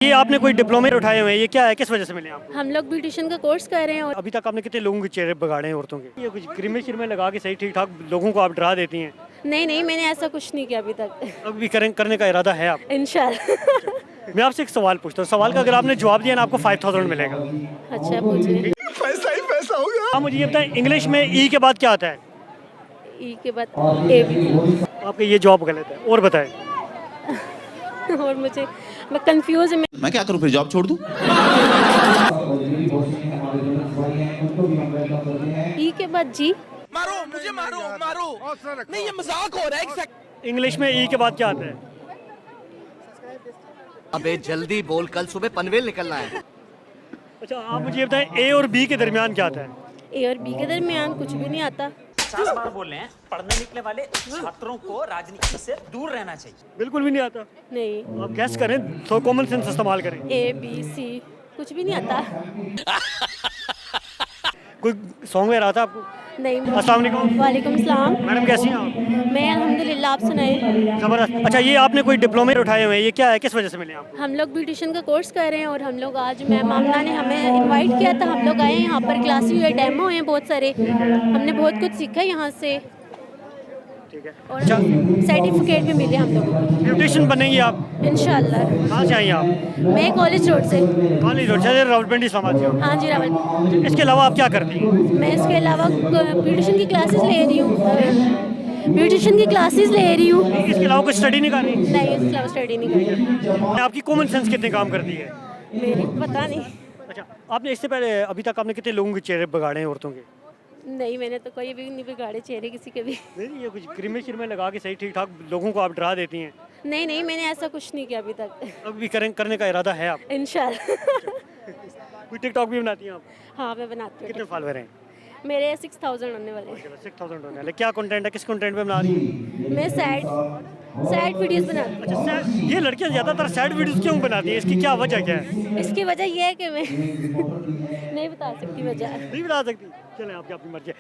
ये आपने कोई डिप्लोमे उठाए हुए हैं, ये क्या है, किस वजह से मिले आपको? हम लोग ब्यूटिशियन का कोर्स कर रहे हैं और अभी तक आपने कितने लोगों के चेहरे बिगाड़े हैं औरतों के? ये कुछ क्रीमें शिरमें लगा के सही ठीक ठाक लोगों को आप डरा देती हैं। नहीं मैंने ऐसा कुछ नहीं किया अभी तक। अब भी करने का इरादा है आप? इंशाल्लाह। मैं आपसे एक सवाल पूछता हूँ, सवाल का अगर आपने जवाब दिया ना आपको 5000 मिलेगा। अच्छा पूछिए। पैसा ही पैसा होगा। आप मुझे ये बताएं, इंग्लिश में ई के बाद क्या आता है? ई के बाद ए भी आपका ये जवाब गलत है, और बताएं। और मैं कंफ्यूज हूँ। मैं क्या करूं, फिर जॉब छोड़ दूं? ई के बाद जी। मारो मुझे, मारो नहीं, ये मजाक हो रहा है। इंग्लिश में ई के बाद क्या आता है? अबे जल्दी बोल, कल सुबह पनवेल निकलना है। अच्छा आप मुझे ये बताएं, ए और बी के दरमियान क्या आता है? ए और बी के दरमियान कुछ भी नहीं आता। 50 बार बोल रहे हैं, पढ़ने निकले वाले छात्रों को राजनीति से दूर रहना चाहिए। बिल्कुल भी नहीं आता। नहीं। आप गैस करें, थोड़ा कॉमन सेंस इस्तेमाल करें। ए बी सी कुछ भी नहीं आता। कोई सॉन्ग में रहा था आपको? नहीं। अस्सलाम वालेकुम। वालेकुम सलाम। मैडम कैसी हैं आप? मैं अल्हम्दुलिल्लाह, आप सुनाए। जबरदस्त। अच्छा ये आपने कोई डिप्लोमे उठाए हुए हैं, ये क्या है, किस वजह से मिले आपको? हम लोग ब्यूटिशियन का कोर्स कर रहे हैं और हम लोग आज मैम आमना ने हमें इनवाइट किया था। हम लोग आए हैं, यहाँ पर क्लासेस हुए, डेमो हैं बहुत सारे। हमने बहुत कुछ सीखा यहाँ से ठीक है। और सर्टिफिकेट भी मिले हम लोगों को ब्यूटिशियन बनेंगी आप? इंशाल्लाह। कहाँ से आई आप? मैं कॉलेज रोड से। कॉलेज रोड से, रावलपिंडी इस्लामाबाद से हो? हाँ जी रावल। इसके अलावा आप क्या करती हैं? मैं इसके अलावा ब्यूटिशियन की क्लासेस ले रही हूँ। ब्यूटिशियन की क्लासेस ले रही हूँ। इसके अलावा कुछ स्टडी नहीं कर रही? नहीं, इसके अलावा स्टडी नहीं कर रही। आपकी कॉमन सेंस कितने काम करती है? मेरी पता नहीं। अच्छा आपने इससे पहले अभी तक आपने कितने लोगों के चेहरे बिगाड़े हैं औरतों के? नहीं, मैंने तो कोई भी नहीं बिगाड़े चेहरे किसी के भी। नहीं, ये कुछ क्रीमें शिरमें लगा के सही ठीक ठाक लोगों को आप डरा देती हैं। नहीं मैंने ऐसा कुछ नहीं किया अभी तक। अब भी करने का इरादा है आप? इंशाल्लाह। कोई टिकटॉक भी बनाती हैं आप? हाँ मैं बनाती कितने हूँ। फॉलोअर हैं? मेरे 6000 होने वाले हैं। 6000 होने वाले। क्या कंटेंट है, किस कंटेंट पे बना रही हैं? मैं सैड वीडियोस बनाती हूँ। अच्छा ये लड़कियां ज़्यादातर सैड वीडियोस क्यों बनाती हैं, इसकी क्या वजह क्या है? इसकी वजह यह है कि मैं नहीं बता सकती वजह। नहीं बता सकती? चलें आपकी अपनी मर्जी है।